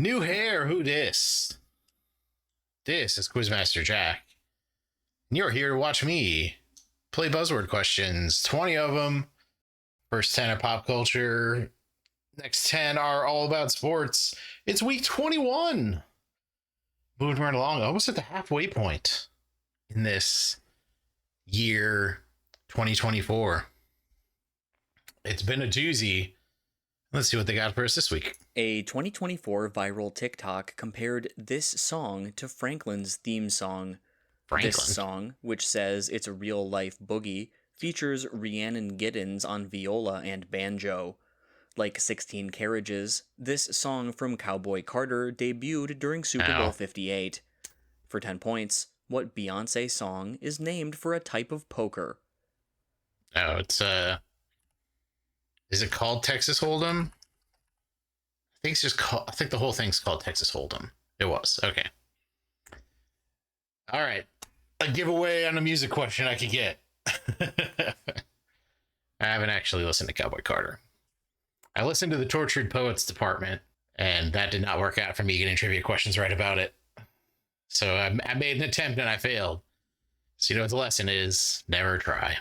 New hair, who dis? This is Quizmaster Jack. And you're here to watch me play Buzzword questions. 20 of them. First 10 are pop culture. Next 10 are all about sports. It's week 21. Moving right along, almost at the halfway point in this year 2024. It's been a doozy. Let's see what they got for us this week. A 2024 viral TikTok compared this song to Franklin's theme song. This song, which says it's a real-life boogie, features Rhiannon Giddens on viola and banjo. Like 16 Carriages, this song from Cowboy Carter debuted during Super Bowl 58. For 10 points, what Beyoncé song is named for a type of poker? Oh, it's is it called Texas Hold'em? I think it's just called, I think the whole thing's called Texas Hold'em. It was. Okay. All right. A giveaway on a music question I could get. I haven't actually listened to Cowboy Carter. I listened to the Tortured Poets Department, and that did not work out for me getting trivia questions right about it. So I made an attempt and I failed. So you know what the lesson is? Never try.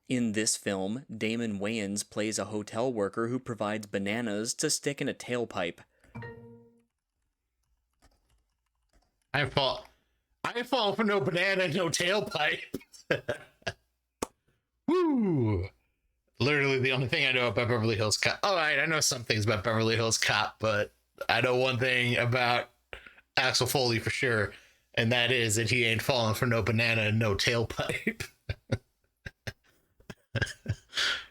In this film, Damon Wayans plays a hotel worker who provides bananas to stick in a tailpipe. I fall for no banana, no tailpipe. Woo! Literally the only thing I know about Beverly Hills Cop. All right, I know some things about Beverly Hills Cop, but I know one thing about Axel Foley for sure, and that is that he ain't falling for no banana and no tailpipe.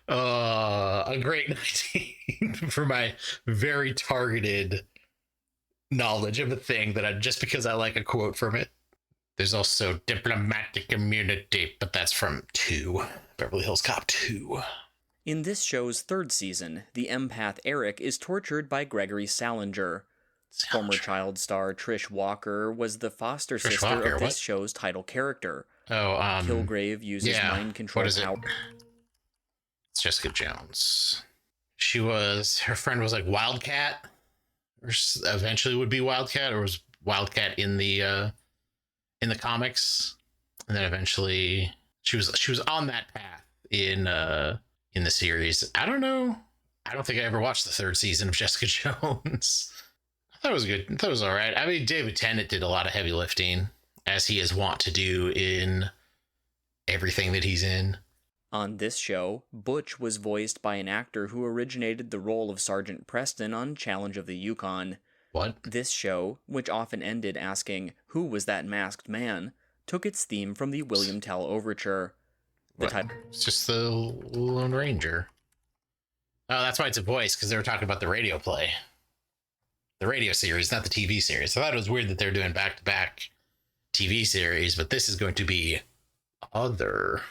A great 19 for my very targeted knowledge of a thing that just because I like a quote from it. There's also Diplomatic Immunity, but that's from 2. Beverly Hills Cop 2. In this show's third season, the empath Eric is tortured by Gregory Salinger. Former child star Trish Walker was the foster sister of this show's title character. Kilgrave uses mind control power. It's Jessica Jones. Her friend was like Wildcat, or eventually would be Wildcat, or was Wildcat in the comics, and then eventually she was on that path in the series. I don't know. I don't think I ever watched the third season of Jessica Jones. I thought it was good. I thought it was all right. I mean, David Tennant did a lot of heavy lifting, as he is wont to do in everything that he's in. On this show, Butch was voiced by an actor who originated the role of Sergeant Preston on Challenge of the Yukon. What? This show, which often ended asking, "Who was that masked man?" took its theme from the William Tell Overture. It's just the Lone Ranger. Oh, that's why it's a voice, because they were talking about the radio play. The radio series, not the TV series. So I thought it was weird that they're doing back-to-back TV series, but this is going to be other,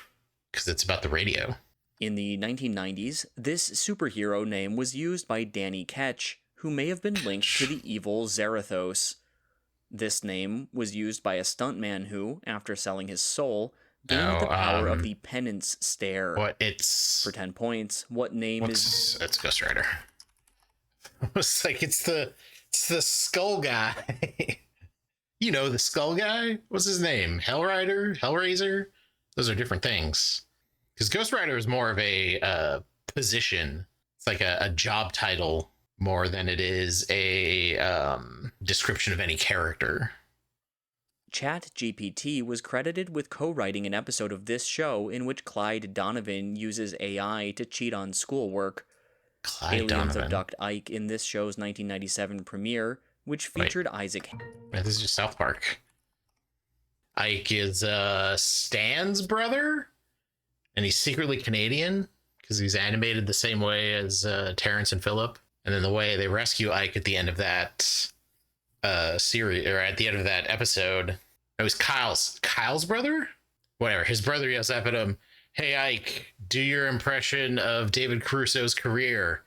because it's about the radio. In the 1990s, this superhero name was used by Danny Ketch, who may have been linked to the evil Zarathos. This name was used by a stuntman who, after selling his soul, gained the power of the penance stare. For 10 points, what name is... It's Ghost Rider. It's like, it's the skull guy. You know, the skull guy? What's his name? Hellrider? Hellraiser? Those are different things. Because Ghost Rider is more of a position. It's like a job title more than it is a description of any character. ChatGPT was credited with co-writing an episode of this show in which Clyde Donovan uses AI to cheat on schoolwork. Aliens abduct Ike in this show's 1997 premiere, which featured Isaac. This is just South Park. Ike is Stan's brother, and he's secretly Canadian because he's animated the same way as Terrence and Phillip. And then the way they rescue Ike at the end of that series, or at the end of that episode, it was Kyle's brother? Whatever. His brother yells up at him, "Hey, Ike, do your impression of David Caruso's career."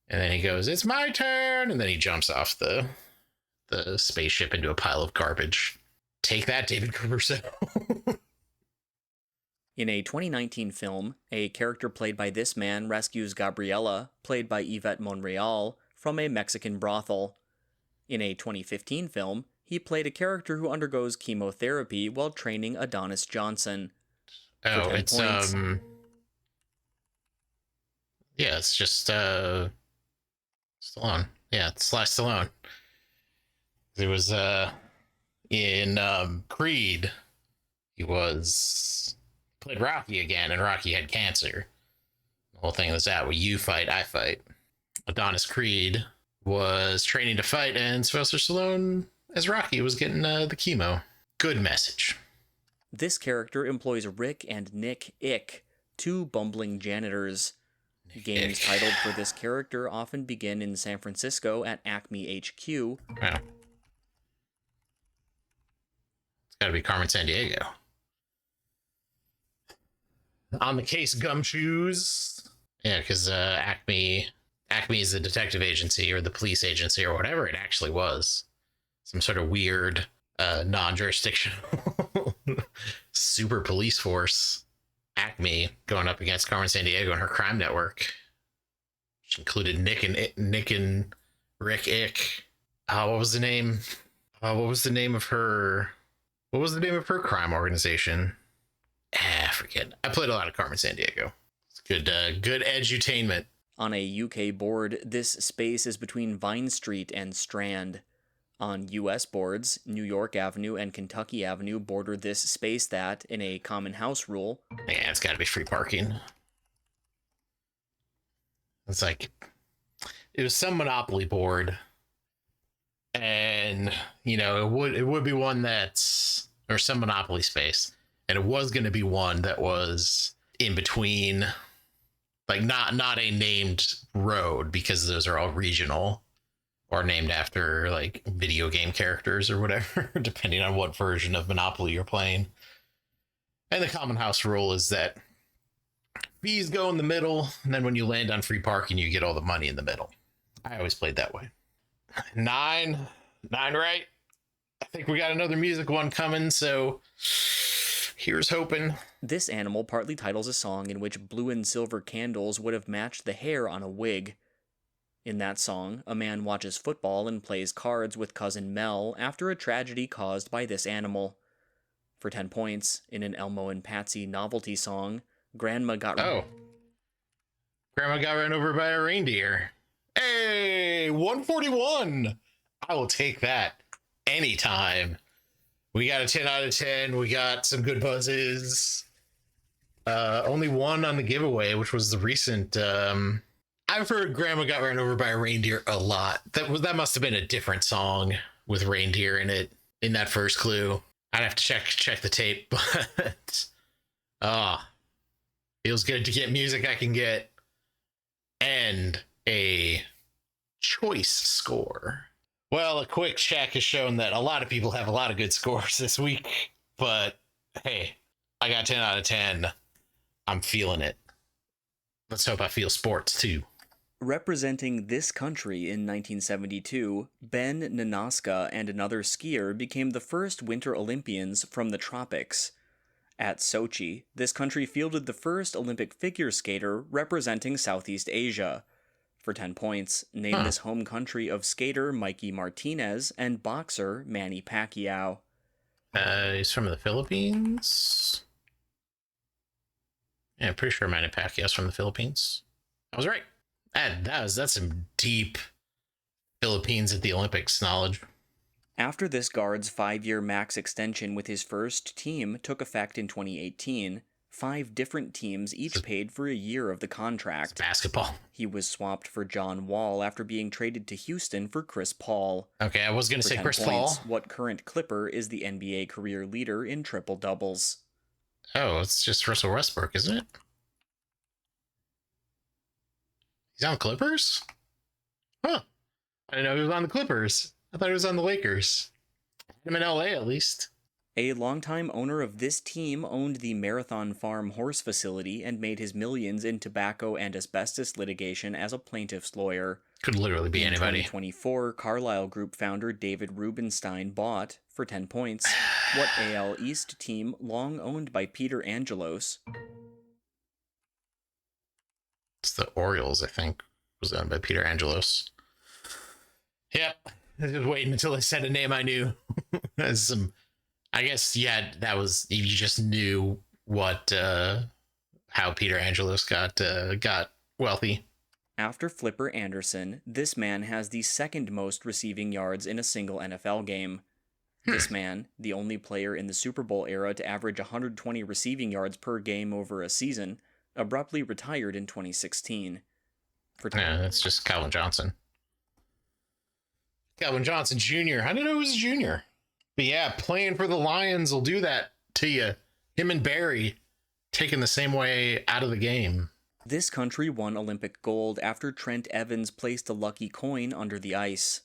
And then he goes, "It's my turn." And then he jumps off the spaceship into a pile of garbage. Take that, David Caruso. In a 2019 film, a character played by this man rescues Gabriela, played by Yvette Monreal, from a Mexican brothel. In a 2015 film, he played a character who undergoes chemotherapy while training Adonis Johnson. Oh, 10 it's points. Yeah, it's just Stallone. Yeah, it's Sly Stallone. It was in Creed. He played Rocky again, and Rocky had cancer. The whole thing was that you fight, I fight. Adonis Creed was training to fight, and Sylvester Stallone as Rocky was getting the chemo. Good message. This character employs Rick and Nick Ick, two bumbling janitors. Games titled for this character often begin in San Francisco at Acme HQ. Wow. It's got to be Carmen Sandiego. On the case, Gumshoes. Yeah, because Acme is the detective agency or the police agency or whatever it actually was. Some sort of weird non-jurisdictional super police force. Acme going up against Carmen Sandiego and her crime network, which included Nick and Rick Ick. What was the name? What was the name of her crime organization? I forget. I played a lot of Carmen Sandiego. It's good edutainment. On a UK board, this space is between Vine Street and Strand. On US boards, New York Avenue and Kentucky Avenue border this space that, in a common house rule... Yeah, it's got to be free parking. It's like, it was some Monopoly board, and, it would be one that's, or some Monopoly space, and it was going to be one that was in between, like, not a named road, because those are all regional, or named after, like, video game characters or whatever, depending on what version of Monopoly you're playing. And the common house rule is that fees go in the middle, and then when you land on free parking, you get all the money in the middle. I always played that way. Nine right? I think we got another music one coming, so here's hoping. This animal partly titles a song in which blue and silver candles would have matched the hair on a wig. In that song, a man watches football and plays cards with cousin Mel after a tragedy caused by this animal. For 10 points, in an Elmo and Patsy novelty song, Grandma got run over by a reindeer. Hey, 141! I will take that anytime. We got a 10 out of 10. We got some good buzzes. Only one on the giveaway, which was the recent... I've heard Grandma Got Run Over by a Reindeer a lot. That must have been a different song with reindeer in it in that first clue. I'd have to check the tape, but feels good to get music I can get and a choice score. Well, a quick check has shown that a lot of people have a lot of good scores this week, but hey, I got 10 out of 10. I'm feeling it. Let's hope I feel sports too. Representing this country in 1972, Ben Nanaska and another skier became the first Winter Olympians from the tropics. At Sochi, this country fielded the first Olympic figure skater representing Southeast Asia. For 10 points, name this home country of skater Mikey Martinez and boxer Manny Pacquiao. He's from the Philippines. Yeah, I'm pretty sure Manny Pacquiao's from the Philippines. I was right. That's some deep Philippines at the Olympics knowledge. After this guard's 5-year max extension with his first team took effect in 2018, 5 different teams each paid for a year of the contract. It's basketball. He was swapped for John Wall after being traded to Houston for Chris Paul. Okay, I was going to say Chris Paul. What current Clipper is the NBA career leader in triple-doubles? Oh, it's just Russell Westbrook, isn't it? He's on the Clippers? Huh. I didn't know he was on the Clippers. I thought he was on the Lakers. I'm in LA at least. A longtime owner of this team owned the Marathon Farm horse facility and made his millions in tobacco and asbestos litigation as a plaintiff's lawyer. Could literally be anybody. In 2024, Carlyle Group founder David Rubenstein bought, for 10 points, what AL East team long owned by Peter Angelos? It's the Orioles, I think, was owned by Peter Angelos. Yep. I was just waiting until they said a name I knew. As some, I guess, yeah, that was, you just knew what, how Peter Angelos got wealthy. After Flipper Anderson, this man has the second most receiving yards in a single NFL game. This man, the only player in the Super Bowl era to average 120 receiving yards per game over a season, abruptly retired in 2016. Yeah, that's just Calvin Johnson. Calvin Johnson Jr. I didn't know he was a junior. But yeah, playing for the Lions will do that to you. Him and Barry taking the same way out of the game. This country won Olympic gold after Trent Evans placed a lucky coin under the ice.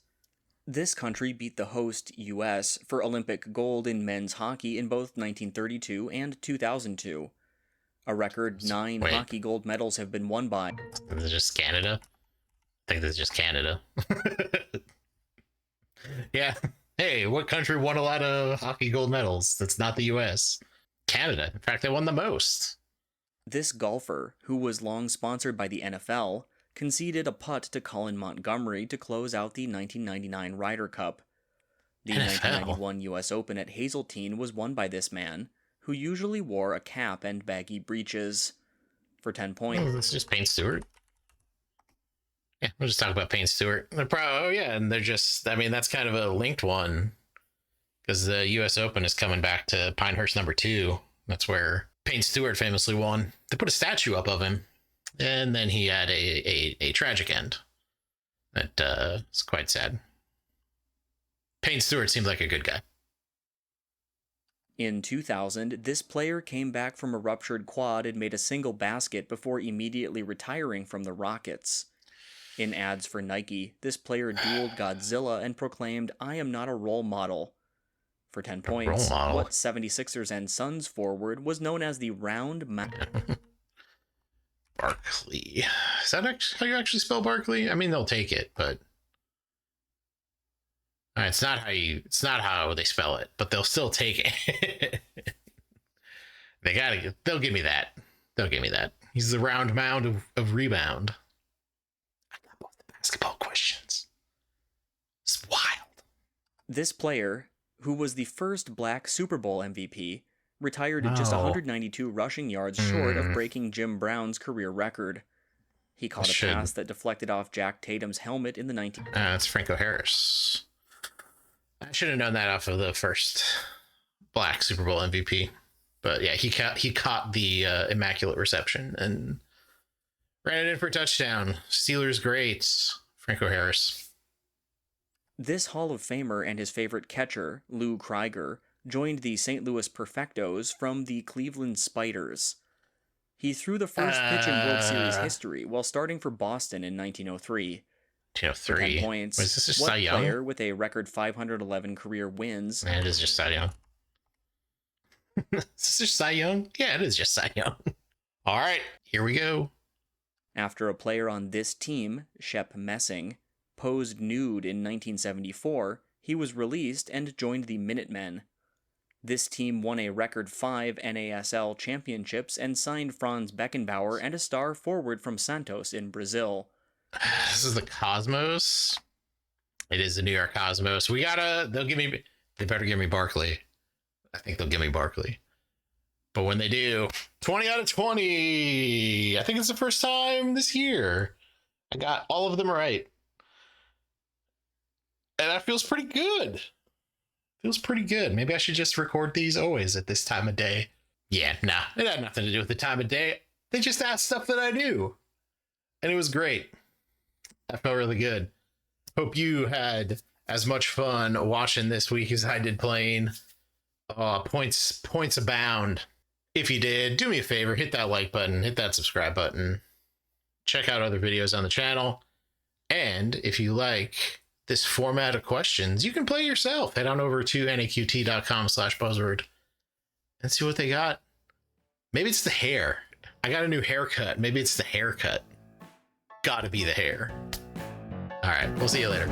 This country beat the host, U.S., for Olympic gold in men's hockey in both 1932 and 2002. A record 9 hockey gold medals have been won by... Is it just Canada? I think this is just Canada. Yeah. Hey, what country won a lot of hockey gold medals? That's not the U.S. Canada. In fact, they won the most. This golfer, who was long sponsored by the NFL, conceded a putt to Colin Montgomery to close out the 1999 Ryder Cup. The NFL. 1991 U.S. Open at Hazeltine was won by this man, who usually wore a cap and baggy breeches. For 10 points... Oh, this is just Payne Stewart. Yeah, we'll just talk about Payne Stewart. And they're just, I mean, that's kind of a linked one, because the U.S. Open is coming back to Pinehurst number 2. That's where Payne Stewart famously won. They put a statue up of him, and then he had a tragic end. That is quite sad. Payne Stewart seems like a good guy. In 2000, this player came back from a ruptured quad and made a single basket before immediately retiring from the Rockets. In ads for Nike, this player dueled Godzilla and proclaimed, "I am not a role model." For 10 points, what 76ers and Suns forward was known as the Round Mound. Buckley. Is that how you actually spell Barkley? I mean, they'll take it, but it's not how they spell it, but they'll still take it. They'll give me that. They'll give me that. He's the round mound of rebound. I got both the basketball questions. It's wild. This player, who was the first black Super Bowl MVP, retired just 192 rushing yards short of breaking Jim Brown's career record. He caught a pass that deflected off Jack Tatum's helmet in the 19... That's Franco Harris. I should have known that off of the first black Super Bowl MVP. But yeah, he caught the immaculate reception and ran it in for a touchdown. Steelers greats, Franco Harris. This Hall of Famer and his favorite catcher, Lou Krieger, joined the St. Louis Perfectos from the Cleveland Spiders. He threw the first pitch in World Series history while starting for Boston in 1903. 203. 10 points. Was this just what Cy Young? Player with a record 511 career wins? Man, it is just Cy Young. Is this just Cy Young? Yeah, it is just Cy Young. All right, here we go. After a player on this team, Shep Messing, posed nude in 1974, he was released and joined the Minutemen. This team won a record 5 NASL championships and signed Franz Beckenbauer and a star forward from Santos in Brazil. This is the Cosmos. It is the New York Cosmos. They better give me Barkley. I think they'll give me Barkley. But when they do, 20 out of 20. I think it's the first time this year I got all of them right. And that feels pretty good. Feels pretty good. Maybe I should just record these always at this time of day. Yeah, nah. It had nothing to do with the time of day. They just asked stuff that I knew. And it was great. That felt really good. Hope you had as much fun watching this week as I did playing. Points abound. If you did, do me a favor, hit that like button, hit that subscribe button. Check out other videos on the channel. And if you like this format of questions, you can play yourself. Head on over to naqt.com/buzzword and see what they got. Maybe it's the hair. I got a new haircut. Maybe it's the haircut. Gotta be the hair. All right, we'll see you later.